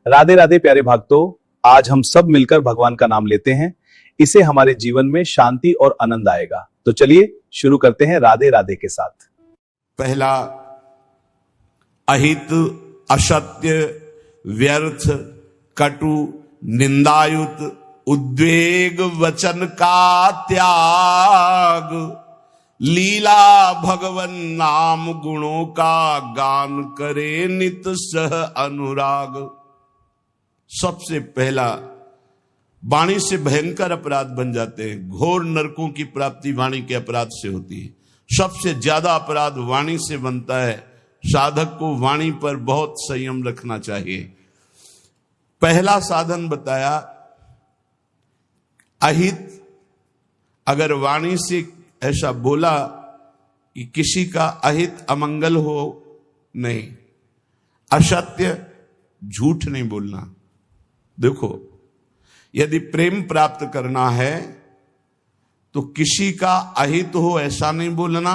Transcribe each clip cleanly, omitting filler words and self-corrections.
राधे राधे प्यारे भक्तों, आज हम सब मिलकर भगवान का नाम लेते हैं। इससे हमारे जीवन में शांति और आनंद आएगा। तो चलिए शुरू करते हैं राधे राधे के साथ। पहला, अहित, असत्य, व्यर्थ, कटु, निंदायुत, उद्वेग वचन का त्याग, लीला भगवन नाम गुणों का गान करे नित सह अनुराग। सबसे पहला, वाणी से भयंकर अपराध बन जाते हैं। घोर नरकों की प्राप्ति वाणी के अपराध से होती है। सबसे ज्यादा अपराध वाणी से बनता है। साधक को वाणी पर बहुत संयम रखना चाहिए। पहला साधन बताया अहित। अगर वाणी से ऐसा बोला कि किसी का अहित अमंगल हो, नहीं। असत्य, झूठ नहीं बोलना। देखो, यदि प्रेम प्राप्त करना है तो किसी का अहित हो ऐसा नहीं बोलना,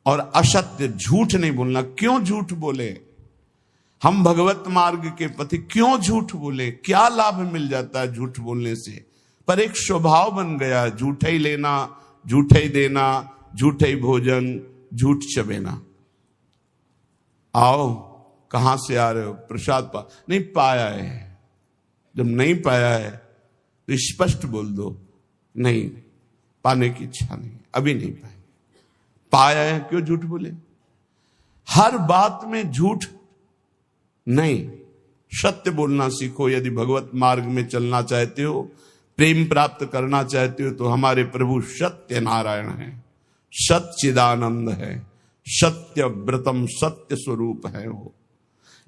और असत्य, झूठ नहीं बोलना। क्यों झूठ बोले? हम भगवत मार्ग के पति क्यों झूठ बोले? क्या लाभ मिल जाता है झूठ बोलने से? पर एक स्वभाव बन गया, झूठा ही लेना, झूठा ही देना, झूठा ही भोजन, झूठ चबेना। आओ, कहां से आ रहे हो? प्रसाद नहीं पाया है। जब नहीं पाया है तो स्पष्ट बोल दो, नहीं, पाने की इच्छा नहीं, अभी नहीं पाए। पाया है, क्यों झूठ बोले? हर बात में झूठ नहीं, सत्य बोलना सीखो। यदि भगवत मार्ग में चलना चाहते हो, प्रेम प्राप्त करना चाहते हो, तो हमारे प्रभु सत्य नारायण है, सच्चिदानंद है, सत्य व्रतम, सत्य स्वरूप है वो।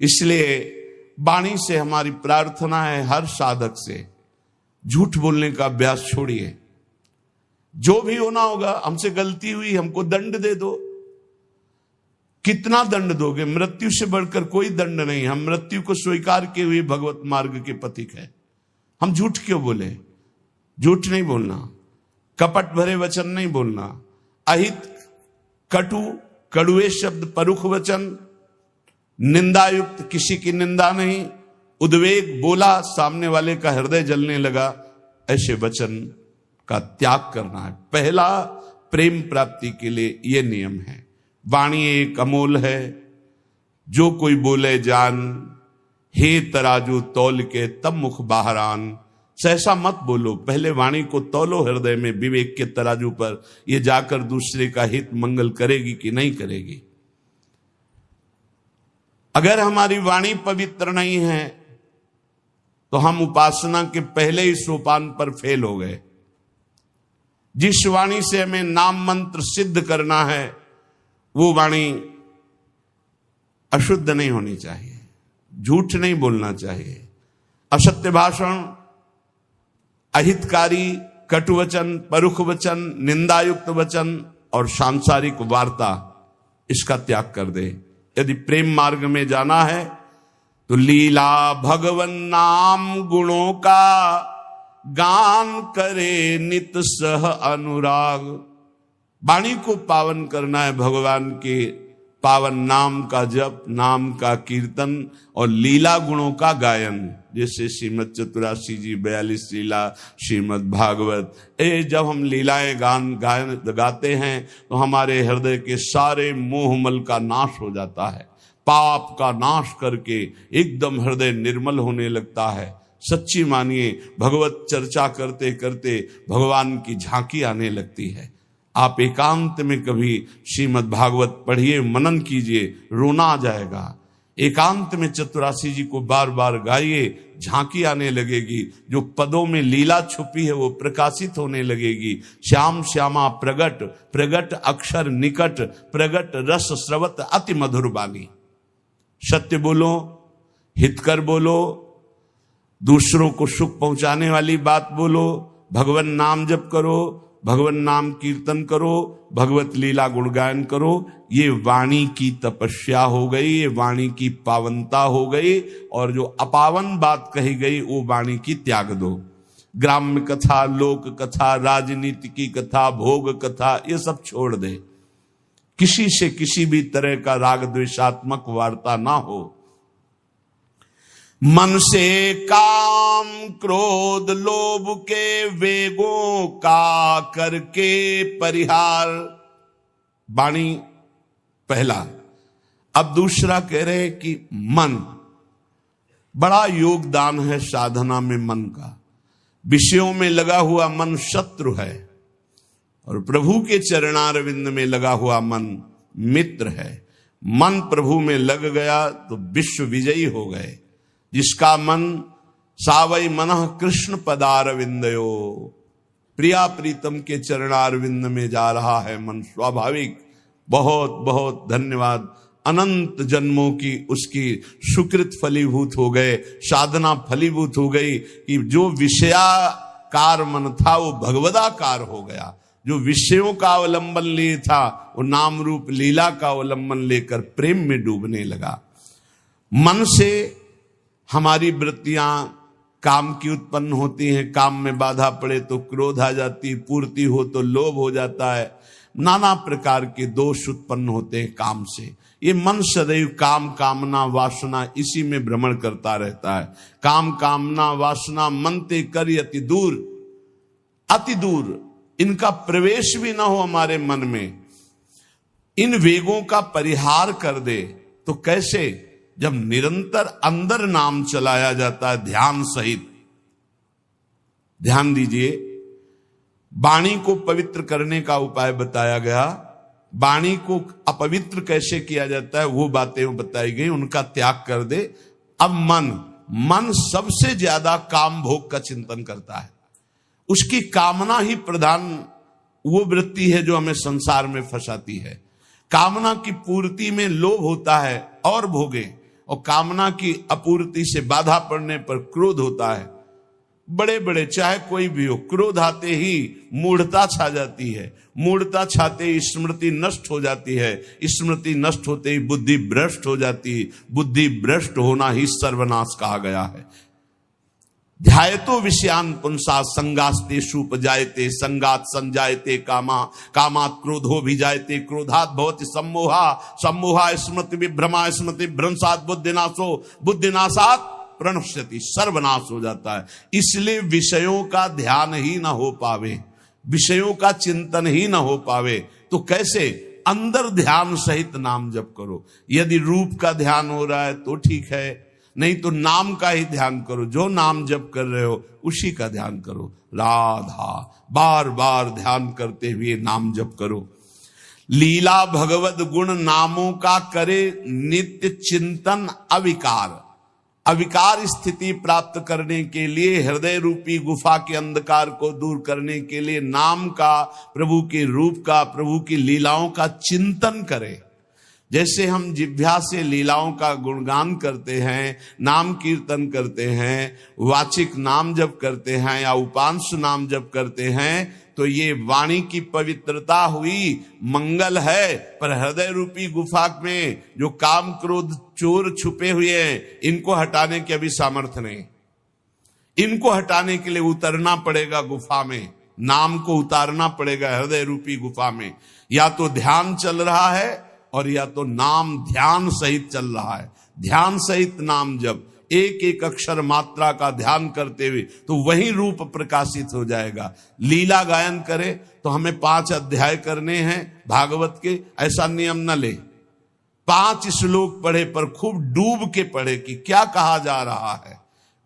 इसलिए वाणी से हमारी प्रार्थना है, हर साधक से झूठ बोलने का अभ्यास छोड़िए। जो भी होना होगा, हमसे गलती हुई, हमको दंड दे दो। कितना दंड दोगे? मृत्यु से बढ़कर कोई दंड नहीं। हम मृत्यु को स्वीकार किए हुए भगवत मार्ग के पथिक है। हम झूठ क्यों बोले? झूठ नहीं बोलना, कपट भरे वचन नहीं बोलना, अहित, कटु, कड़ुए शब्द, परुख वचन, निंदायुक्त, किसी की निंदा नहीं, उद्वेग, बोला सामने वाले का हृदय जलने लगा, ऐसे वचन का त्याग करना है। पहला, प्रेम प्राप्ति के लिए यह नियम है। वाणी एक अमोल है। जो कोई बोले जान, हे तराजू तौल के तब मुख बाहरान। सहसा मत बोलो, पहले वाणी को तौलो हृदय में विवेक के तराजू पर। यह जाकर दूसरे का हित मंगल करेगी कि नहीं करेगी। अगर हमारी वाणी पवित्र नहीं है तो हम उपासना के पहले ही सोपान पर फेल हो गए। जिस वाणी से हमें नाम मंत्र सिद्ध करना है, वो वाणी अशुद्ध नहीं होनी चाहिए, झूठ नहीं बोलना चाहिए। असत्य भाषण, अहितकारी, कटुवचन, परुख वचन, निंदायुक्त वचन और सांसारिक वार्ता, इसका त्याग कर दे। यदि प्रेम मार्ग में जाना है तो लीला भगवन नाम गुणों का गान करे नित सह अनुराग। वाणी को पावन करना है, भगवान के पावन नाम का जप, नाम का कीर्तन और लीला गुणों का गायन। जैसे श्रीमद चतुरासी जी 42 लीला, श्रीमद भागवत, जब हम लीलाएं गायन गाते हैं तो हमारे हृदय के सारे मोहमल का नाश हो जाता है। पाप का नाश करके एकदम हृदय निर्मल होने लगता है। सच्ची मानिए, भगवत चर्चा करते करते भगवान की झांकी आने लगती है। आप एकांत में कभी श्रीमद् भागवत पढ़िए, मनन कीजिए, रोना आ जाएगा। एकांत में चतुरासी जी को बार बार गाइए, झांकी आने लगेगी। जो पदों में लीला छुपी है वो प्रकाशित होने लगेगी। श्याम श्यामा प्रगट, प्रगट अक्षर निकट, प्रगट रस स्रवत अति मधुर बानी। सत्य बोलो, हितकर बोलो, दूसरों को सुख पहुंचाने वाली बात बोलो, भगवान नाम जप करो, भगवान नाम कीर्तन करो, भगवत लीला गुणगायन करो। ये वाणी की तपस्या हो गई, ये वाणी की पावनता हो गई। और जो अपावन बात कही गई वो वाणी की त्याग दो। ग्राम्य कथा, लोक कथा, राजनीति की कथा, भोग कथा, ये सब छोड़ दे। किसी से किसी भी तरह का राग द्वेषात्मक वार्ता ना हो। मन से काम क्रोध लोभ के वेगों का करके परिहार। वाणी पहला। अब दूसरा कह रहे कि मन, बड़ा योगदान है साधना में मन का। विषयों में लगा हुआ मन शत्रु है और प्रभु के चरणारविंद में लगा हुआ मन मित्र है। मन प्रभु में लग गया तो विश्व विजयी हो गए। जिसका मन सावई मनः कृष्ण पदारविंदयो, प्रिया प्रीतम के चरणारविंद में जा रहा है मन स्वाभाविक। बहुत बहुत धन्यवाद। अनंत जन्मों की उसकी सुकृत फलीभूत हो गए, साधना फलीभूत हो गई कि जो विषयाकार मन था वो भगवदाकार हो गया। जो विषयों का अवलंबन लिए था वो नाम रूप लीला का अवलंबन लेकर प्रेम में डूबने लगा। मन से हमारी वृत्तियां काम की उत्पन्न होती हैं। काम में बाधा पड़े तो क्रोध आ जाती, पूर्ति हो तो लोभ हो जाता है। नाना प्रकार के दोष उत्पन्न होते हैं काम से। ये मन सदैव काम कामना वासना इसी में भ्रमण करता रहता है। काम कामना वासना मनते कर अति दूर इनका प्रवेश भी ना हो हमारे मन में, इन वेगों का परिहार कर दे। तो कैसे? जब निरंतर अंदर नाम चलाया जाता है ध्यान सहित। ध्यान दीजिए, वाणी को पवित्र करने का उपाय बताया गया। वाणी को अपवित्र कैसे किया जाता है वो बातें बताई गई, उनका त्याग कर दे। अब मन सबसे ज्यादा काम भोग का चिंतन करता है। उसकी कामना ही प्रधान वो वृत्ति है जो हमें संसार में फंसाती है। कामना की पूर्ति में लोभ होता है और भोगे, और कामना की अपूर्ति से बाधा पड़ने पर क्रोध होता है। बड़े बड़े चाहे कोई भी हो, क्रोध आते ही मूढ़ता छा जाती है। मूढ़ता छाते ही स्मृति नष्ट हो जाती है। स्मृति नष्ट होते ही बुद्धि भ्रष्ट हो जाती है। बुद्धि भ्रष्ट होना ही सर्वनाश कहा गया है। ध्यायतो विषयान पुंसा संगास्तेषु उपजायते संगात संजायते कामा कामात् क्रोधो भिजायते क्रोधात् भवति सम्मोहा सम्मोहा स्मृति विभ्रमा स्मृति भ्रंशात् बुद्धिनाशो बुद्धिनाशात् प्रणश्यति, सर्वनाश हो जाता है। इसलिए विषयों का ध्यान ही ना हो पावे, विषयों का चिंतन ही ना हो पावे तो कैसे? अंदर ध्यान सहित नाम जप करो। यदि रूप का ध्यान हो रहा है तो ठीक है, नहीं तो नाम का ही ध्यान करो। जो नाम जप कर रहे हो उसी का ध्यान करो। राधा बार बार ध्यान करते हुए नाम जप करो। लीला भगवत गुण नामों का करे नित्य चिंतन अविकार। अविकार स्थिति प्राप्त करने के लिए, हृदय रूपी गुफा के अंधकार को दूर करने के लिए नाम का, प्रभु के रूप का, प्रभु की लीलाओं का चिंतन करें। जैसे हम जिह्वा से लीलाओं का गुणगान करते हैं, नाम कीर्तन करते हैं, वाचिक नाम जप करते हैं या उपांश नाम जप करते हैं, तो ये वाणी की पवित्रता हुई, मंगल है। पर हृदय रूपी गुफा में जो काम क्रोध चोर छुपे हुए हैं, इनको हटाने की अभी सामर्थ्य नहीं। इनको हटाने के लिए उतरना पड़ेगा गुफा में, नाम को उतारना पड़ेगा हृदय रूपी गुफा में। या तो ध्यान चल रहा है और या तो नाम ध्यान सहित चल रहा है। ध्यान सहित नाम जब एक एक अक्षर मात्रा का ध्यान करते हुए तो वही रूप प्रकाशित हो जाएगा। लीला गायन करे तो हमें 5 अध्याय करने हैं भागवत के, ऐसा नियम न ले। 5 श्लोक पढ़े पर खूब डूब के पढ़े कि क्या कहा जा रहा है,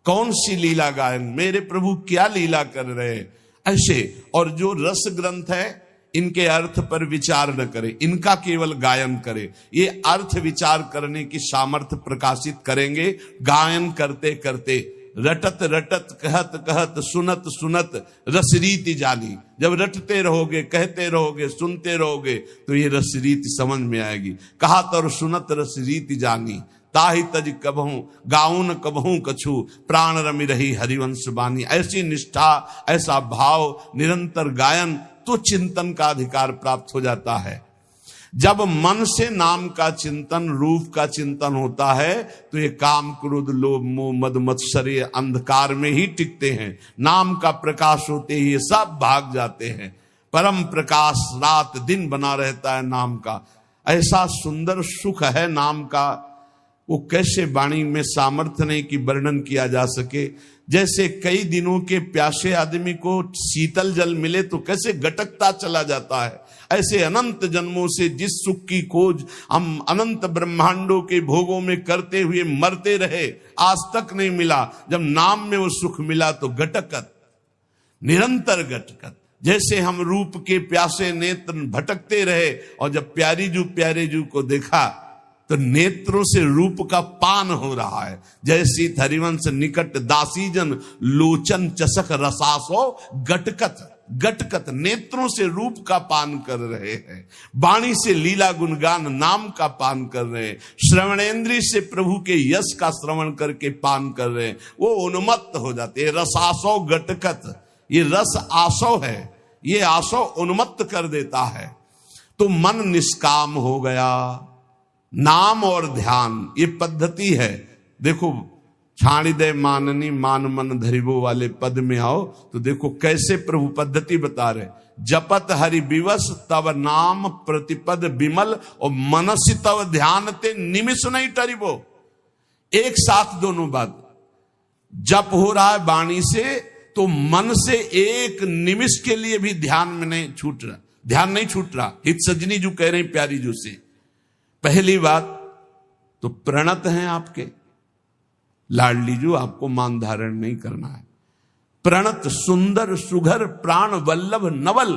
कौन सी लीला गायन, मेरे प्रभु क्या लीला कर रहे हैं, ऐसे। और जो रस ग्रंथ है इनके अर्थ पर विचार न करे, इनका केवल गायन करे। ये अर्थ विचार करने की सामर्थ्य प्रकाशित करेंगे गायन करते करते। रटत रटत कहत कहत सुनत सुनत रसरीति जानी। जब रटते रहोगे, कहते रहोगे, सुनते रहोगे तो ये रसरीति समझ में आएगी। कहत और सुनत रसरीति जानी, ताहि तज कबहूं गाउन कबहूं कछु, प्राण रमि रही हरिवंश बानी। ऐसी निष्ठा, ऐसा भाव, निरंतर गायन, तो चिंतन का अधिकार प्राप्त हो जाता है। जब मन से नाम का चिंतन, रूप का चिंतन होता है तो ये काम क्रोध लोभ मोह मद मत्सर्य अंधकार में ही टिकते हैं। नाम का प्रकाश होते ही ये सब भाग जाते हैं। परम प्रकाश रात दिन बना रहता है नाम का। ऐसा सुंदर सुख है नाम का वो कैसे वाणी में सामर्थ्य नहीं कि वर्णन किया जा सके। जैसे कई दिनों के प्यासे आदमी को शीतल जल मिले तो कैसे गटकता चला जाता है, ऐसे अनंत जन्मों से जिस सुख की खोज हम अनंत ब्रह्मांडों के भोगों में करते हुए मरते रहे, आज तक नहीं मिला। जब नाम में वो सुख मिला तो गटकत, निरंतर गटकत। जैसे हम रूप के प्यासे नेत्र भटकते रहे और जब प्यारे जू को देखा तो नेत्रों से रूप का पान हो रहा है। जैसी हरिवंश निकट दासीजन लोचन चसक रसासो गटकत, गटकत नेत्रों से रूप का पान कर रहे हैं, वाणी से लीला गुणगान नाम का पान कर रहे हैं, श्रवणेन्द्रिय से प्रभु के यश का श्रवण करके पान कर रहे हैं, वो उन्मत्त हो जाते हैं। रसासो गटकत, ये रस आसो है, ये आसो उन्मत्त कर देता है। तो मन निष्काम हो गया। नाम और ध्यान ये पद्धति है। देखो छाणिदय माननी मान मन धरिबो वाले पद में आओ तो देखो कैसे प्रभु पद्धति बता रहे। जपत हरि विवश तव नाम प्रतिपद विमल और मनसि तव ध्यान ते निमिष नहीं टरिबो। एक साथ दोनों बात, जप हो रहा है वाणी से तो मन से एक निमिष के लिए भी ध्यान में नहीं छूट रहा, ध्यान नहीं छूट रहा। हित सजनी जो कह रहे हैं प्यारी जो से, पहली बात तो प्रणत हैं आपके लाडली जो, आपको मान धारण नहीं करना है। प्रणत सुंदर सुघर प्राण वल्लभ नवल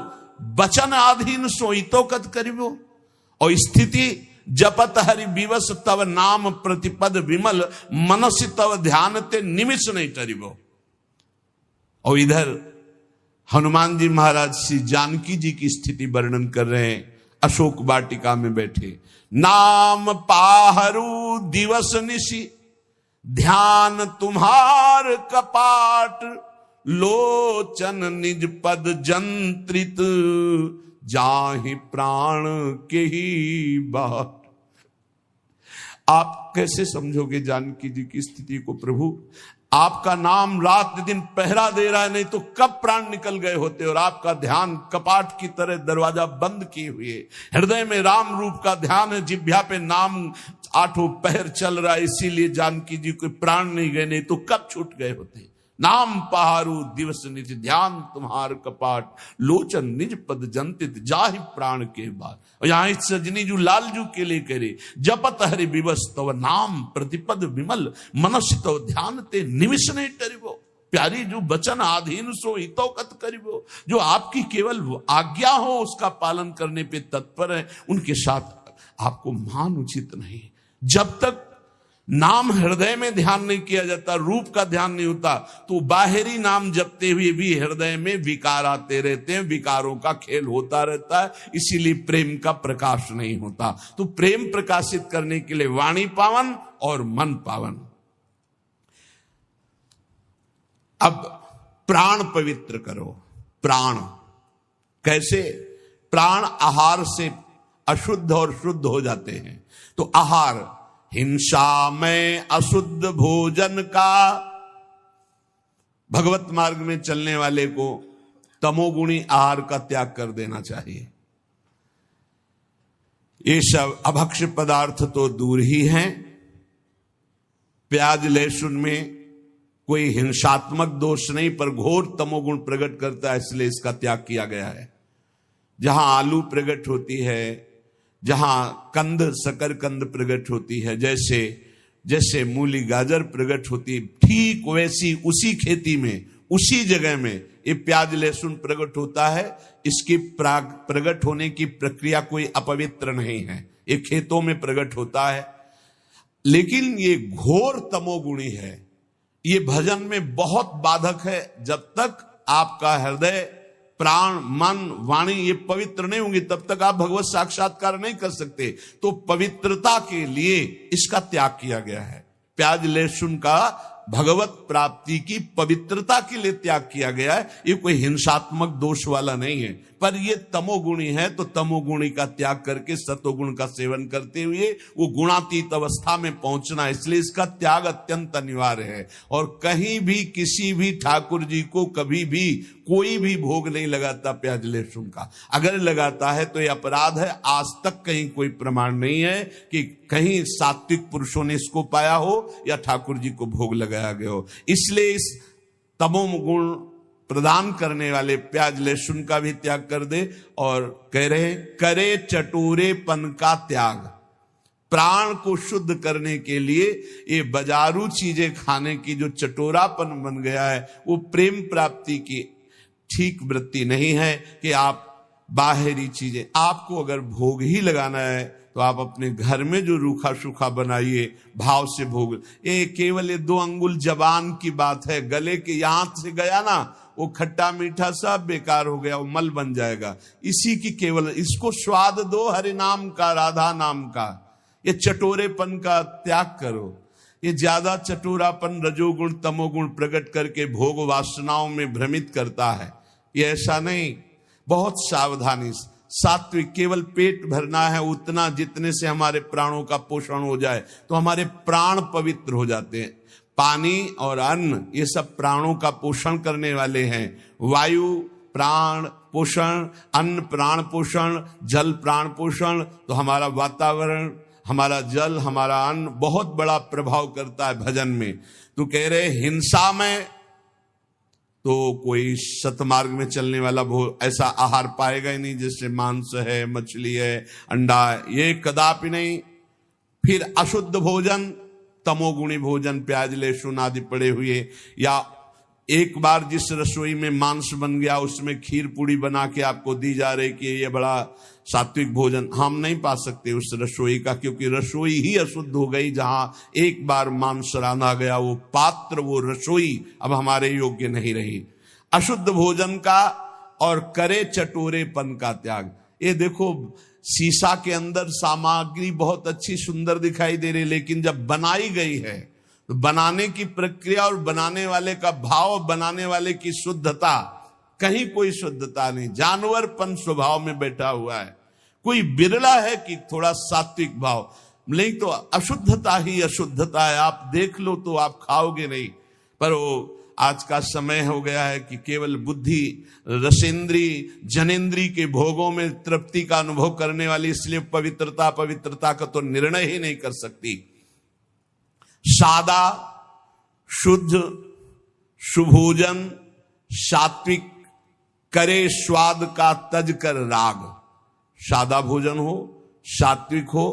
बचन आधीन सोईतो कत करिबो। और स्थिति जपत हरि विवश तव नाम प्रतिपद विमल मनसि तव ध्यान ते निमिष नहीं टरिबो। और इधर हनुमान जी महाराज श्री जानकी जी की स्थिति वर्णन कर रहे हैं। अशोक वाटिका में बैठे, नाम पाहरू दिवस निशि ध्यान तुम्हार कपाट, लोचन निज पद जंत्रित जाहि प्राण के ही बाट। आप कैसे समझोगे जानकी जी की स्थिति को प्रभु? आपका नाम रात दिन पहरा दे रहा है, नहीं तो कब प्राण निकल गए होते। और आपका ध्यान कपाट की तरह दरवाजा बंद किए हुए, हृदय में राम रूप का ध्यान है, जिह्वा पे नाम आठों पहर चल रहा है, इसीलिए जानकी जी को प्राण नहीं गए, नहीं तो कब छूट गए होते। नाम पहारू दिवस निज ध्यान तुम्हार कपाट, लोचन निज पद जंतित जाहि प्राण के बाद। और यहां सजनी जू लालजू के लिए करे, जपत हरि विवश तव नाम प्रतिपद विमल मनसि तव ध्यान ते निमिष नहीं टरिबो। प्यारी जो बचन आधीन सो हितो कत करिबो। जो आपकी केवल आज्ञा हो उसका पालन करने पे तत्पर है, उनके साथ आपको मान उचित नहीं। जब तक नाम हृदय में ध्यान नहीं किया जाता, रूप का ध्यान नहीं होता, तो बाहरी नाम जपते हुए भी हृदय में विकार आते रहते हैं, विकारों का खेल होता रहता है, इसीलिए प्रेम का प्रकाश नहीं होता। तो प्रेम प्रकाशित करने के लिए वाणी पावन और मन पावन। अब प्राण पवित्र करो। प्राण कैसे? प्राण आहार से अशुद्ध और शुद्ध हो जाते हैं। तो आहार, हिंसा में अशुद्ध भोजन का, भगवत मार्ग में चलने वाले को तमोगुणी आहार का त्याग कर देना चाहिए। ये सब अभक्ष्य पदार्थ तो दूर ही हैं। प्याज लहसुन में कोई हिंसात्मक दोष नहीं, पर घोर तमोगुण प्रकट करता है, इसलिए इसका त्याग किया गया है। जहां आलू प्रकट होती है, जहां कंद शकरकंद प्रकट होती है, जैसे जैसे मूली गाजर प्रकट होती, ठीक वैसी उसी खेती में उसी जगह में ये प्याज लहसुन प्रकट होता है। इसकी प्रकट होने की प्रक्रिया कोई अपवित्र नहीं है, ये खेतों में प्रकट होता है। लेकिन ये घोर तमोगुणी है, ये भजन में बहुत बाधक है। जब तक आपका हृदय, प्राण, मन, वाणी ये पवित्र नहीं होंगे, तब तक आप भगवत साक्षात्कार नहीं कर सकते। तो पवित्रता के लिए इसका त्याग किया गया है। प्याज लहसुन का भगवत प्राप्ति की पवित्रता के लिए त्याग किया गया है। ये कोई हिंसात्मक दोष वाला नहीं है, पर ये तमोगुणी है तो तमोगुणी का त्याग करके सतोगुण का सेवन करते हुए वो गुणातीत अवस्था में पहुंचना, इसलिए इसका त्याग अत्यंत अनिवार्य है। और कहीं भी किसी भी ठाकुर जी को कभी भी कोई भी भोग नहीं लगाता प्याज लहसुन का। अगर लगाता है तो ये अपराध है। आज तक कहीं कोई प्रमाण नहीं है कि कहीं सात्विक पुरुषों ने इसको पाया हो या ठाकुर जी को भोग लगाया गया हो। इसलिए इस तमोगुण प्रदान करने वाले प्याज लहसुन का भी त्याग कर दे। और कह रहे करे चटोरेपन का त्याग। प्राण को शुद्ध करने के लिए ये बाजारू चीजें खाने की जो चटोरापन बन गया है वो प्रेम प्राप्ति की ठीक वृत्ति नहीं है कि आप बाहरी चीजें, आपको अगर भोग ही लगाना है तो आप अपने घर में जो रूखा सूखा बनाइए, भाव से भोग। ये केवल 2 अंगुल जबान की बात है, गले के यहां से गया ना वो खट्टा मीठा सब बेकार हो गया, वो मल बन जाएगा। इसी की केवल इसको स्वाद दो हरि नाम का, राधा नाम का। ये चटोरेपन का त्याग करो। ये ज्यादा चटोरापन रजोगुण तमोगुण प्रकट करके भोग वासनाओं में भ्रमित करता है। ये ऐसा नहीं, बहुत सावधानी। सात्विक केवल पेट भरना है उतना जितने से हमारे प्राणों का पोषण हो जाए तो हमारे प्राण पवित्र हो जाते हैं। पानी और अन्न ये सब प्राणों का पोषण करने वाले हैं। वायु प्राण पोषण, अन्न प्राण पोषण, जल प्राण पोषण। तो हमारा वातावरण, हमारा जल, हमारा अन्न बहुत बड़ा प्रभाव करता है भजन में। तो कह रहे हिंसा में तो कोई सतमार्ग में चलने वाला ऐसा आहार पाएगा ही नहीं जैसे मांस है, मछली है, अंडा है, ये कदापि नहीं। फिर अशुद्ध भोजन, तमोगुणी भोजन, प्याज लहसुन आदि पड़े हुए, या एक बार जिस रसोई में मांस बन गया उसमें खीर पूड़ी बना के आपको दी जा रही कि ये बड़ा सात्विक भोजन, हम नहीं पा सकते उस रसोई का, क्योंकि रसोई ही अशुद्ध हो गई। जहां एक बार मांस रांधा गया वो पात्र, वो रसोई अब हमारे योग्य नहीं रही। अशुद्ध भोजन का और करे चटोरेपन का त्याग। ये देखो शीशा के अंदर सामग्री बहुत अच्छी सुंदर दिखाई दे रही, लेकिन जब बनाई गई है तो बनाने की प्रक्रिया और बनाने वाले का भाव, बनाने वाले की शुद्धता, कहीं कोई शुद्धता नहीं। जानवरपन स्वभाव में बैठा हुआ है। कोई बिरला है कि थोड़ा सात्विक भाव, नहीं तो अशुद्धता ही अशुद्धता है। आप देख लो तो आप खाओगे नहीं। पर वो आज का समय हो गया है कि केवल बुद्धि, रसेंद्री, जनेन्द्री के भोगों में तृप्ति का अनुभव करने वाली, इसलिए पवित्रता का तो निर्णय ही नहीं कर सकती। सादा शुद्ध सुभोजन सात्विक करे स्वाद का तज कर राग। सादा भोजन हो, सात्विक हो,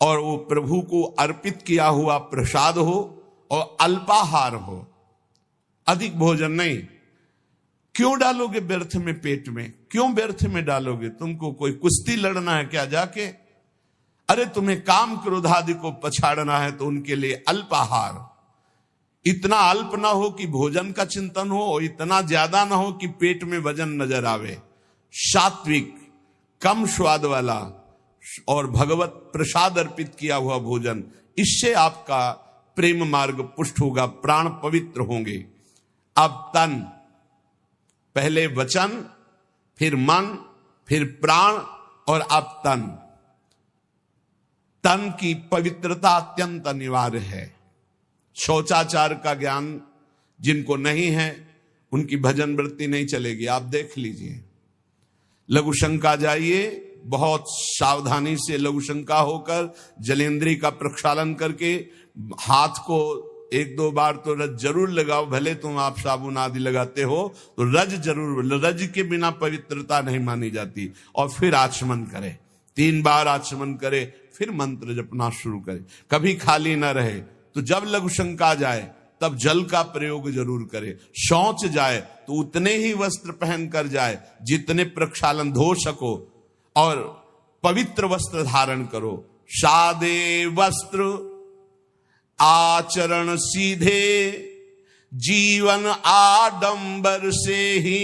और वो प्रभु को अर्पित किया हुआ प्रसाद हो, और अल्पाहार हो, अधिक भोजन नहीं। क्यों डालोगे व्यर्थ में पेट में? क्यों व्यर्थ में डालोगे? तुमको कोई कुश्ती लड़ना है क्या जाके? अरे तुम्हें काम क्रोध आदि को पछाड़ना है तो उनके लिए अल्पाहार। इतना अल्प ना हो कि भोजन का चिंतन हो, और इतना ज्यादा ना हो कि पेट में वजन नजर आवे। सात्विक, कम स्वाद वाला और भगवत प्रसाद अर्पित किया हुआ भोजन, इससे आपका प्रेम मार्ग पुष्ट होगा, प्राण पवित्र होंगे। अब तन, पहले वचन, फिर मन, फिर प्राण, और अब तन। तन की पवित्रता अत्यंत अनिवार्य है। शौचाचार का ज्ञान जिनको नहीं है उनकी भजन वृत्ति नहीं चलेगी। आप देख लीजिए, लघुशंका जाइए, बहुत सावधानी से लघुशंका होकर जलेंद्री का प्रक्षालन करके हाथ को 1-2 बार तो रज जरूर लगाओ। भले तुम आप साबुन आदि लगाते हो तो रज जरूर, रज के बिना पवित्रता नहीं मानी जाती। और फिर आचमन करे, 3 बार आचमन करे, फिर मंत्र जपना शुरू करे। कभी खाली न रहे। तो जब लघुशंका जाए तब जल का प्रयोग जरूर करे। शौच जाए तो उतने ही वस्त्र पहनकर जाए जितने प्रक्षालन धो सको, और पवित्र वस्त्र धारण करो। सादे वस्त्र आचरण सीधे, जीवन आडंबर से ही,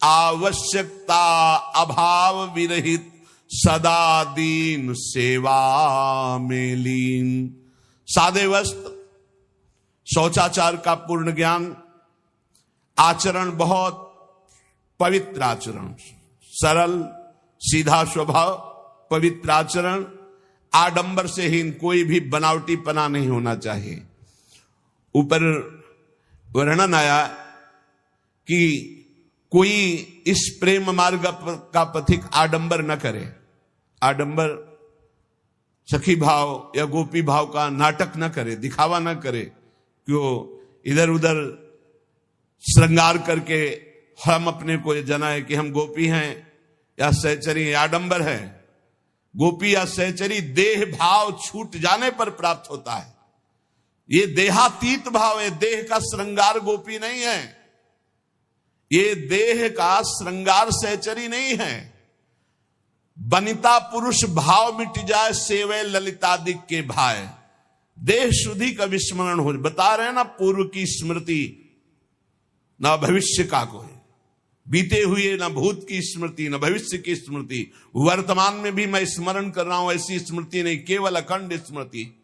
आवश्यकता अभाव विरहित, सदा दीन सेवा में लीन। सादे वस्त्र, शौचाचार का पूर्ण ज्ञान, आचरण बहुत पवित्र आचरण, सरल सीधा स्वभाव, पवित्र आचरण, आडंबर से हीन, कोई भी बनावटीपना नहीं होना चाहिए। ऊपर वर्णन आया कि कोई इस प्रेम मार्ग का पथिक आडंबर न करे। आडंबर सखी भाव या गोपी भाव का नाटक न करे, दिखावा न करे, क्यों इधर उधर श्रृंगार करके हम अपने को जनाए कि हम गोपी हैं या सहचरी, आडंबर है। गोपी या सहचरी देह भाव छूट जाने पर प्राप्त होता है। ये देहातीत भाव है, देह का श्रृंगार गोपी नहीं है, ये देह का श्रृंगार सहचरी नहीं है। बनिता पुरुष भाव मिट जाए, सेवे ललितादिक के भाई, देह शुद्धि का विस्मरण हो। बता रहे हैं ना, पूर्व की स्मृति ना भविष्य का कोई, बीते हुए न भूत की स्मृति न भविष्य की स्मृति, वर्तमान में भी मैं स्मरण कर रहा हूं, ऐसी स्मृति नहीं, केवल अखंड स्मृति।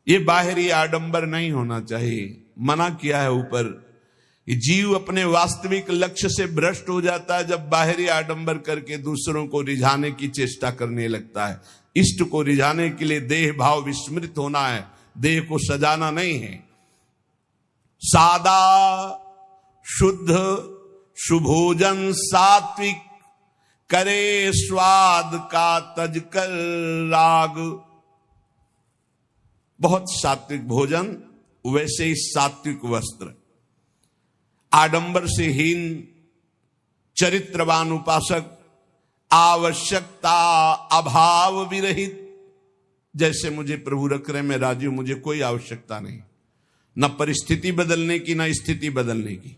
ये बाहरी आडंबर नहीं होना चाहिए। मना किया है ऊपर, जीव अपने वास्तविक लक्ष्य से भ्रष्ट हो जाता है जब बाहरी आडंबर करके दूसरों को रिझाने की चेष्टा करने लगता है। इष्ट को रिझाने के लिए देह भाव विस्मृत होना है, देह को सजाना नहीं है। सादा शुद्ध सुभोजन सात्विक, करे स्वाद का तज कर राग। बहुत सात्विक भोजन, वैसे ही सात्विक वस्त्र। आडंबर से हीन चरित्रवान उपासक, आवश्यकता अभाव विरहित। जैसे मुझे प्रभु रख रहे, मैं राजी हूं, मुझे कोई आवश्यकता नहीं, न परिस्थिति बदलने की न स्थिति बदलने की।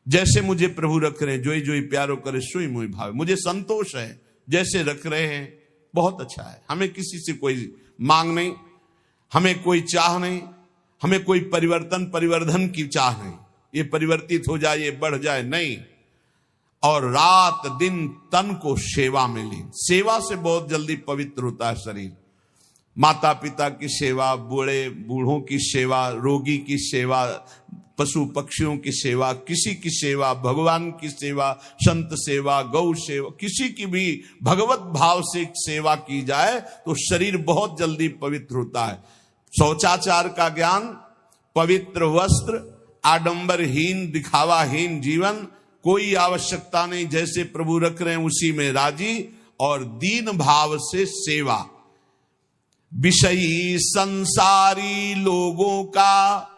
जैसे मुझे प्रभु रख रहे हैं, जोई जोई प्यारो करे सोई मोई भावे, मुझे संतोष है जैसे रख रहे हैं, बहुत अच्छा है। हमें किसी से कोई मांग नहीं, हमें कोई चाह नहीं, हमें कोई परिवर्धन की चाह नहीं, ये परिवर्तित हो जाए, ये बढ़ जाए, नहीं। और रात दिन तन को सेवा में लीन। सेवा से बहुत जल्दी पवित्र होता है शरीर। माता पिता की सेवा, बूढ़ों की सेवा, रोगी की सेवा, पशु पक्षियों की सेवा, किसी की सेवा, भगवान की सेवा, संत सेवा, गौ सेवा, किसी की भी भगवत भाव से सेवा की जाए तो शरीर बहुत जल्दी पवित्र होता है। शौचाचार का ज्ञान, पवित्र वस्त्र, आडंबरहीन दिखावाहीन जीवन, कोई आवश्यकता नहीं, जैसे प्रभु रख रहे हैं उसी में राजी, और दीन भाव से सेवा। विषयी संसारी लोगों का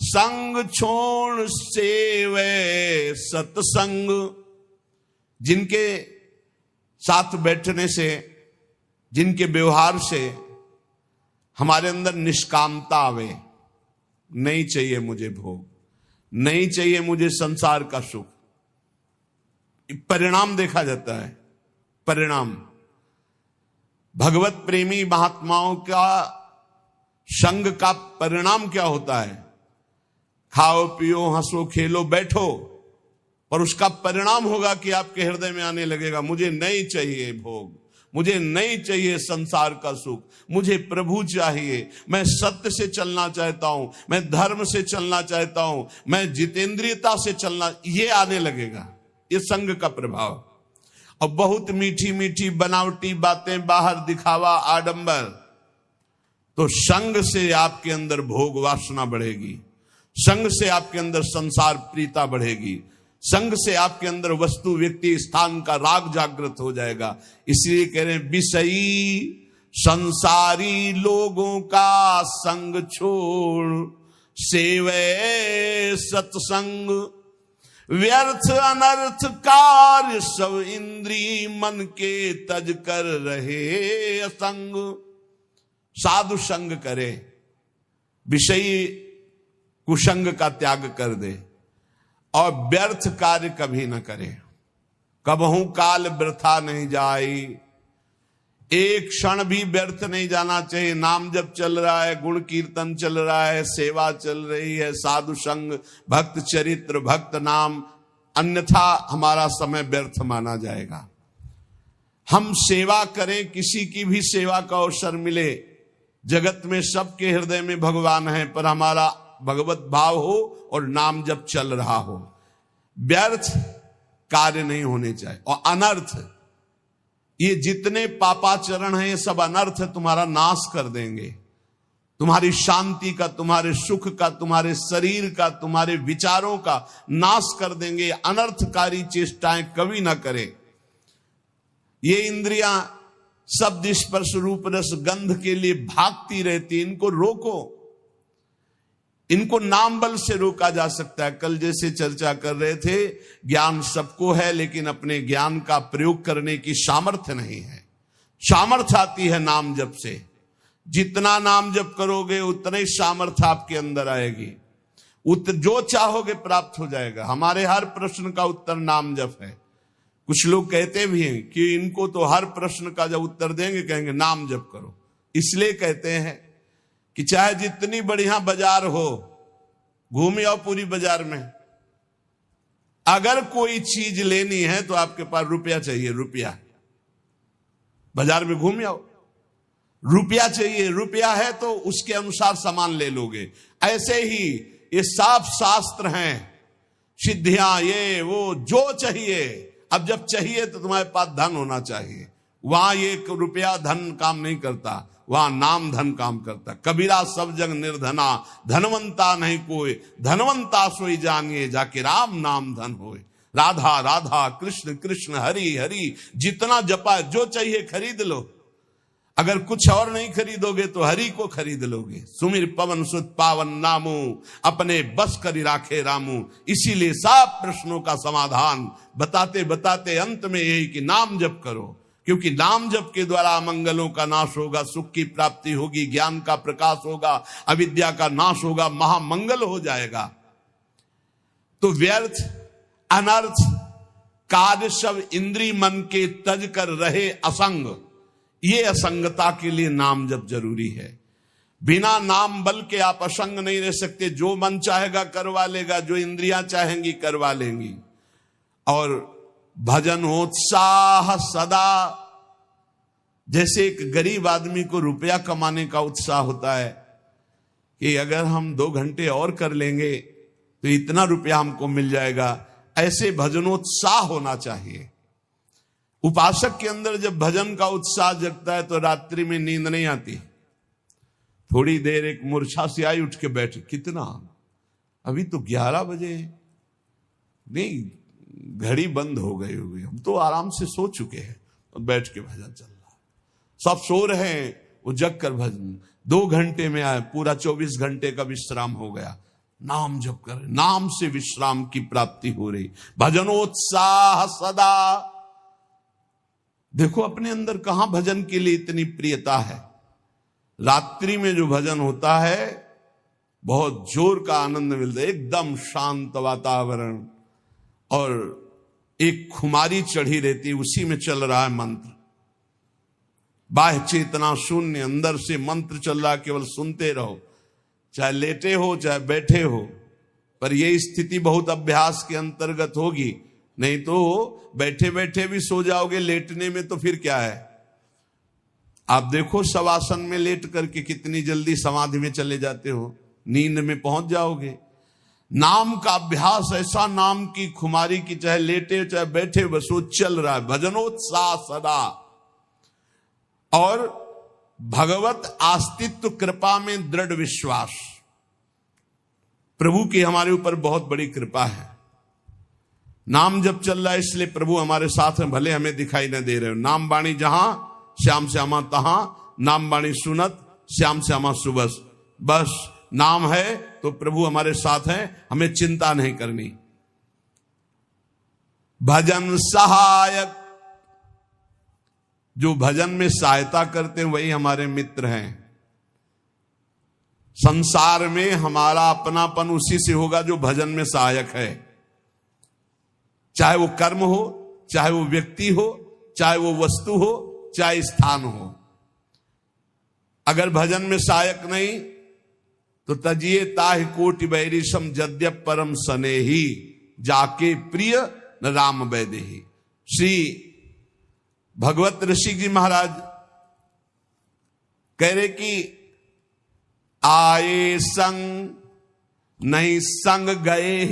संग छोड़ सेवे सत्संग। जिनके साथ बैठने से, जिनके व्यवहार से हमारे अंदर निष्कामता आवे, नहीं चाहिए मुझे भोग, नहीं चाहिए मुझे संसार का सुख। परिणाम देखा जाता है, परिणाम। भगवत प्रेमी महात्माओं का संग का परिणाम क्या होता है? खाओ पियो हंसो खेलो बैठो, पर उसका परिणाम होगा कि आपके हृदय में आने लगेगा, मुझे नहीं चाहिए भोग, मुझे नहीं चाहिए संसार का सुख, मुझे प्रभु चाहिए, मैं सत्य से चलना चाहता हूं, मैं धर्म से चलना चाहता हूं, मैं जितेंद्रियता से चलना, ये आने लगेगा। ये संग का प्रभाव। और बहुत मीठी मीठी बनावटी बातें, बाहर दिखावा, आडंबर, तो संग से आपके अंदर भोग वासना बढ़ेगी, संग से आपके अंदर संसार प्रीता बढ़ेगी, संग से आपके अंदर वस्तु व्यक्ति स्थान का राग जागृत हो जाएगा। इसलिए कह रहे हैं, विषयी संसारी लोगों का संग छोड़ सेवे सत्संग। व्यर्थ अनर्थ कार्य सब इंद्री मन के तज कर रहे असंग। साधु संग करे, विषयी कुसंग का त्याग कर दे, और व्यर्थ कार्य कभी न करे। कबहू काल वृथा नहीं जाई, एक क्षण भी व्यर्थ नहीं जाना चाहिए। नाम जब चल रहा है, गुण कीर्तन चल रहा है, सेवा चल रही है, साधु संग, भक्त चरित्र, भक्त नाम, अन्यथा हमारा समय व्यर्थ माना जाएगा। हम सेवा करें, किसी की भी सेवा का अवसर मिले, जगत में सबके हृदय में भगवान है, पर हमारा भगवत भाव हो और नाम जब चल रहा हो। व्यर्थ कार्य नहीं होने चाहिए। और अनर्थ, ये जितने पापाचरण हैं ये सब अनर्थ तुम्हारा नाश कर देंगे, तुम्हारी शांति का, तुम्हारे सुख का, तुम्हारे शरीर का, तुम्हारे विचारों का नाश कर देंगे। अनर्थकारी चेष्टाएं कभी ना करें। ये इंद्रियां शब्द स्पर्श रूप रस गंध के लिए भागती रहती, इनको रोको। इनको नाम बल से रोका जा सकता है। कल जैसे चर्चा कर रहे थे, ज्ञान सबको है लेकिन अपने ज्ञान का प्रयोग करने की सामर्थ्य नहीं है। सामर्थ्य आती है नाम जप से। जितना नाम जप करोगे उतना ही सामर्थ्य आपके अंदर आएगी। जो चाहोगे प्राप्त हो जाएगा। हमारे हर प्रश्न का उत्तर नाम जप है। कुछ लोग कहते भी हैं कि इनको तो हर प्रश्न का जब उत्तर देंगे कहेंगे नाम जप करो। इसलिए कहते हैं कि चाहे जितनी बढ़िया बाजार हो, घूमे आओ पूरी बाजार में, अगर कोई चीज लेनी है तो आपके पास रुपया चाहिए। रुपया, बाजार में घूम आओ, रुपया चाहिए। रुपया है तो उसके अनुसार सामान ले लोगे। ऐसे ही ये साफ शास्त्र हैं, सिद्धियां, ये वो जो चाहिए। अब जब चाहिए तो तुम्हारे पास धन होना चाहिए। वहां ये रुपया धन काम नहीं करता, वहां नाम धन काम करता। कबीरा सब जग निर्धना, धनवंता नहीं कोई, धनवंता सोई जानिए, जाके राम नाम धन होए। राधा राधा, कृष्ण कृष्ण, हरि हरि, जितना जपा जो चाहिए खरीद लो। अगर कुछ और नहीं खरीदोगे तो हरि को खरीद लोगे। सुमिर पवन सुत पावन नामू, अपने बस करी राखे रामू। इसीलिए सब प्रश्नों का समाधान बताते बताते अंत में यही कि नाम जप करो, क्योंकि नाम जप के द्वारा मंगलों का नाश होगा, सुख की प्राप्ति होगी, ज्ञान का प्रकाश होगा, अविद्या का नाश होगा, महामंगल हो जाएगा। तो व्यर्थ अनर्थ कार्य सब इंद्री मन के तज कर रहे असंग। ये असंगता के लिए नाम जप जरूरी है। बिना नाम बल के आप असंग नहीं रह सकते। जो मन चाहेगा करवा लेगा, जो इंद्रियां चाहेंगी करवा लेंगी। और भजन उत्साह सदा, जैसे एक गरीब आदमी को रुपया कमाने का उत्साह होता है कि अगर हम 2 घंटे और कर लेंगे तो इतना रुपया हमको मिल जाएगा, ऐसे भजनोत्साह होना चाहिए। उपासक के अंदर जब भजन का उत्साह जगता है तो रात्रि में नींद नहीं आती। थोड़ी देर एक मूर्छा से आई, उठ के बैठे, कितना, अभी तो 11 बजे, नहीं घड़ी बंद हो गई होगी, हम तो आराम से सो चुके हैं, और बैठ के भजन चल रहा। सब सो रहे हैं, वो जग कर भजन 2 घंटे में आए, पूरा 24 घंटे का विश्राम हो गया। नाम जप कर, नाम से विश्राम की प्राप्ति हो रही। भजनोत्साह सदा। देखो अपने अंदर कहां भजन के लिए इतनी प्रियता है। रात्रि में जो भजन होता है बहुत जोर का आनंद मिलता है, एकदम शांत वातावरण, और एक खुमारी चढ़ी रहती, उसी में चल रहा है मंत्र। बाह्य चेतना शून्य, अंदर से मंत्र चल रहा, केवल सुनते रहो, चाहे लेटे हो चाहे बैठे हो। पर यह स्थिति बहुत अभ्यास के अंतर्गत होगी, नहीं तो बैठे बैठे भी सो जाओगे, लेटने में तो फिर क्या है। आप देखो शवासन में लेट करके कितनी जल्दी समाधि में चले जाते हो, नींद में पहुंच जाओगे। नाम का अभ्यास ऐसा, नाम की खुमारी की, चाहे लेटे चाहे बैठे, बस वो चल रहा है। भजनोत्साह सदा। और भगवत अस्तित्व कृपा में दृढ़ विश्वास। प्रभु की हमारे ऊपर बहुत बड़ी कृपा है। नाम जब चल रहा है इसलिए प्रभु हमारे साथ हैं, भले हमें दिखाई न दे रहे हो। नाम बाणी जहां श्याम श्यामा तहां, नाम बाणी सुनत श्याम श्यामा सुबस। बस नाम है तो प्रभु हमारे साथ हैं, हमें चिंता नहीं करनी। भजन सहायक, जो भजन में सहायता करते हैं वही हमारे मित्र हैं। संसार में हमारा अपनापन उसी से होगा जो भजन में सहायक है। चाहे वो कर्म हो, चाहे वो व्यक्ति हो, चाहे वो वस्तु हो, चाहे स्थान हो। अगर भजन में सहायक नहीं तो तजिए ताहि कोटि बैरिशम जद्यप परम सनेही, जाके प्रिय न राम वैदेही। श्री भगवत ऋषि जी महाराज कह रहे कि आए संग नहीं संग गए।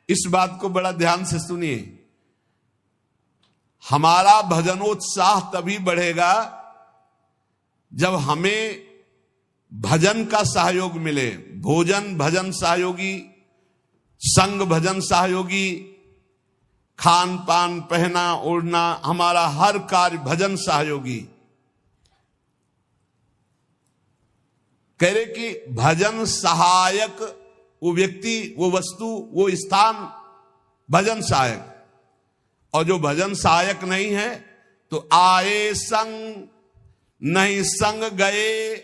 इस बात को बड़ा ध्यान से सुनिए। हमारा भजनोत्साह तभी बढ़ेगा जब हमें भजन का सहयोग मिले। भोजन भजन सहयोगी, संग भजन सहयोगी, खान पान पहना ओढ़ना, हमारा हर कार्य भजन सहयोगी। कह रहे कि भजन सहायक वो व्यक्ति, वो वस्तु, वो स्थान भजन सहायक। और जो भजन सहायक नहीं है तो आए संग नहीं संग गए,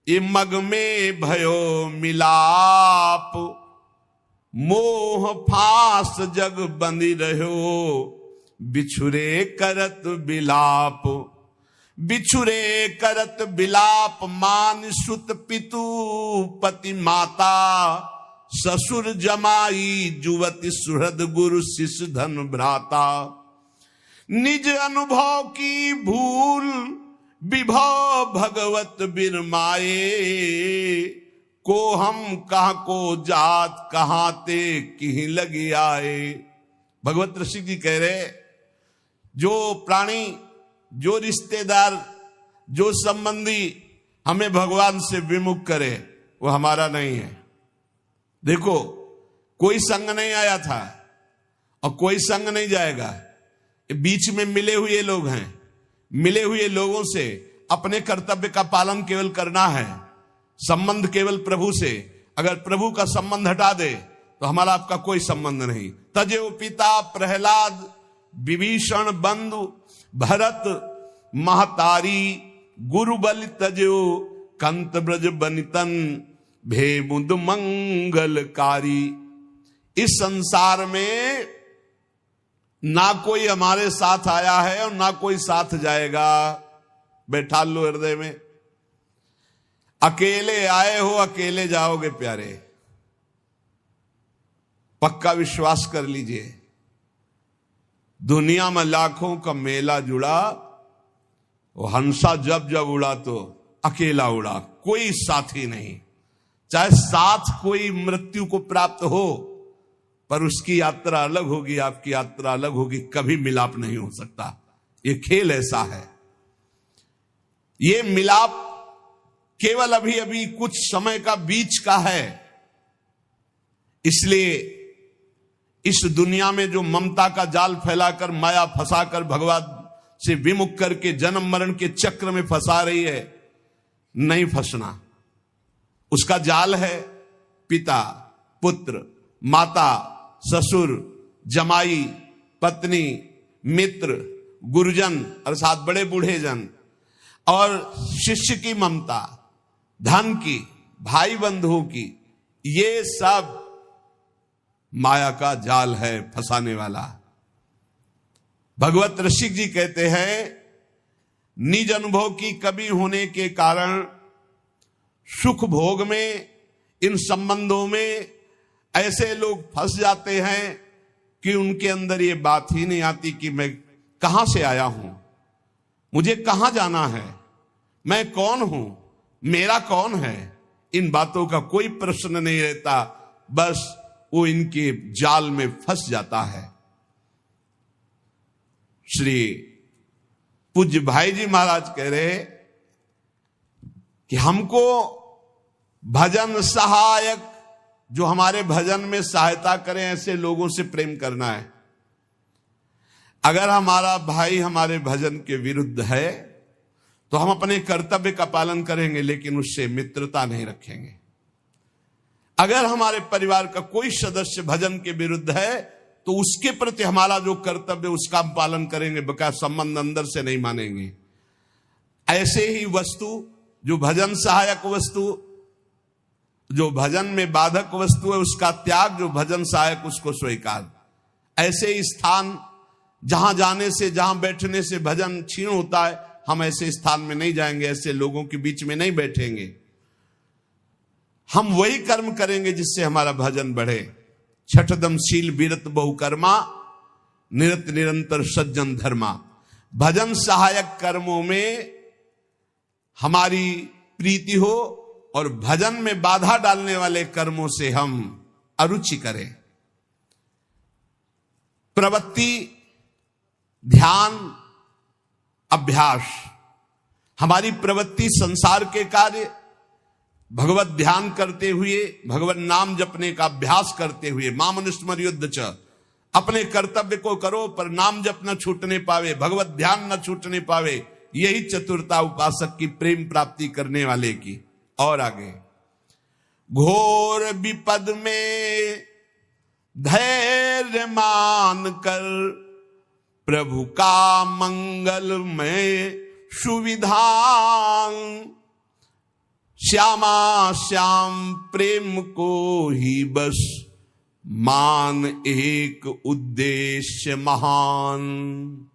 ये मग में भयो मिलाप, मोह फांस जग बंदी रहो, बिछुरे करत बिलाप। बिछुरे करत बिलाप मान सुत पितु पति माता, ससुर जमाई जुवति सुहृद गुरु शिष्य धन भ्राता। निज अनुभव की भूल विभव भगवत बिरमाए, को हम कहाँ को जात कहाँ ते कहीं लगी आए। भगवत ऋषि जी कह रहे, जो प्राणी, जो रिश्तेदार, जो संबंधी हमें भगवान से विमुख करे वो हमारा नहीं है। देखो, कोई संग नहीं आया था और कोई संग नहीं जाएगा। बीच में मिले हुए लोग हैं। मिले हुए लोगों से अपने कर्तव्य का पालन केवल करना है। संबंध केवल प्रभु से। अगर प्रभु का संबंध हटा दे तो हमारा आपका कोई संबंध नहीं। तजेव पिता प्रहलाद, विभीषण बंधु भरत महतारी, गुरु बलि तजेव कंत ब्रज बनितन, भेमुद मंगलकारी। इस संसार में ना कोई हमारे साथ आया है और ना कोई साथ जाएगा। बैठा लो हृदय में, अकेले आए हो अकेले जाओगे प्यारे, पक्का विश्वास कर लीजिए। दुनिया में लाखों का मेला जुड़ा, वो हंसा जब जब उड़ा तो अकेला उड़ा, कोई साथी नहीं। चाहे साथ कोई मृत्यु को प्राप्त हो, पर उसकी यात्रा अलग होगी, आपकी यात्रा अलग होगी, कभी मिलाप नहीं हो सकता। ये खेल ऐसा है। ये मिलाप केवल अभी अभी कुछ समय का बीच का है। इसलिए इस दुनिया में जो ममता का जाल फैलाकर, माया फंसाकर, भगवान से विमुख करके जन्म मरण के चक्र में फंसा रही है, नहीं फंसना। उसका जाल है पिता, पुत्र, माता, ससुर, जमाई, पत्नी, मित्र, गुरुजन अर्थात बड़े बूढ़े जन, और शिष्य की ममता, धन की, भाई बंधुओं की। ये सब माया का जाल है फंसाने वाला। भगवत ऋषि जी कहते हैं, निज अनुभव की कमी होने के कारण सुख भोग में, इन संबंधों में ऐसे लोग फंस जाते हैं कि उनके अंदर ये बात ही नहीं आती कि मैं कहां से आया हूं, मुझे कहां जाना है, मैं कौन हूं, मेरा कौन है। इन बातों का कोई प्रश्न नहीं रहता, बस वो इनके जाल में फंस जाता है। श्री पूज्य भाई जी महाराज कह रहे कि हमको भजन सहायक, जो हमारे भजन में सहायता करें, ऐसे लोगों से प्रेम करना है। अगर हमारा भाई हमारे भजन के विरुद्ध है तो हम अपने कर्तव्य का पालन करेंगे, लेकिन उससे मित्रता नहीं रखेंगे। अगर हमारे परिवार का कोई सदस्य भजन के विरुद्ध है तो उसके प्रति हमारा जो कर्तव्य उसका हम पालन करेंगे, बकाया संबंध अंदर से नहीं मानेंगे। ऐसे ही वस्तु, जो भजन सहायक वस्तु, जो भजन में बाधक वस्तु है, उसका त्याग, जो भजन सहायक उसको स्वीकार। ऐसे स्थान जहां जाने से, जहां बैठने से भजन क्षीण होता है, हम ऐसे स्थान में नहीं जाएंगे, ऐसे लोगों के बीच में नहीं बैठेंगे। हम वही कर्म करेंगे जिससे हमारा भजन बढ़े। छठदम शील विरत बहुकर्मा, निरत निरंतर सज्जन धर्मा। भजन सहायक कर्मों में हमारी प्रीति हो और भजन में बाधा डालने वाले कर्मों से हम अरुचि करें। प्रवृत्ति, ध्यान, अभ्यास। हमारी प्रवृत्ति संसार के कार्य, भगवत ध्यान करते हुए, भगवत नाम जपने का अभ्यास करते हुए, मामनुस्मर्युद्ध च, अपने कर्तव्य को करो पर नाम जप न छूटने पावे, भगवत ध्यान न छूटने पावे। यही चतुरता उपासक की, प्रेम प्राप्ति करने वाले की। और आगे, घोर विपद में धैर्य मान कर प्रभु का मंगल में सुविधान, श्यामा श्याम प्रेम को ही बस मान एक उद्देश्य महान।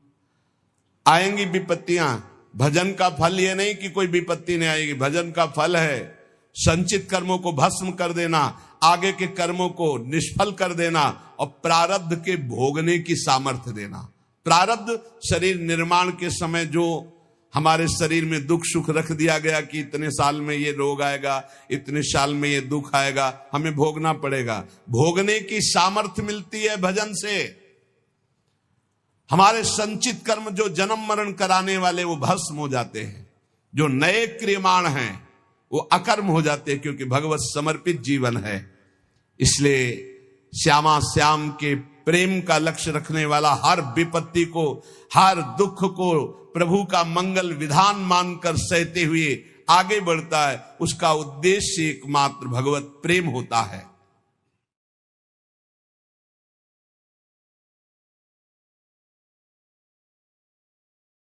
आएंगी विपत्तियां, भजन का फल ये नहीं कि कोई विपत्ति नहीं आएगी। भजन का फल है संचित कर्मों को भस्म कर देना, आगे के कर्मों को निष्फल कर देना और प्रारब्ध के भोगने की सामर्थ्य देना। प्रारब्ध शरीर निर्माण के समय जो हमारे शरीर में दुख सुख रख दिया गया कि इतने साल में ये रोग आएगा, इतने साल में ये दुख आएगा, हमें भोगना पड़ेगा। भोगने की सामर्थ्य मिलती है भजन से। हमारे संचित कर्म जो जन्म मरण कराने वाले वो भस्म हो जाते हैं, जो नए क्रियमाण हैं वो अकर्म हो जाते हैं, क्योंकि भगवत समर्पित जीवन है। इसलिए श्यामा श्याम के प्रेम का लक्ष्य रखने वाला हर विपत्ति को, हर दुख को प्रभु का मंगल विधान मानकर सहते हुए आगे बढ़ता है। उसका उद्देश्य एकमात्र भगवत प्रेम होता है।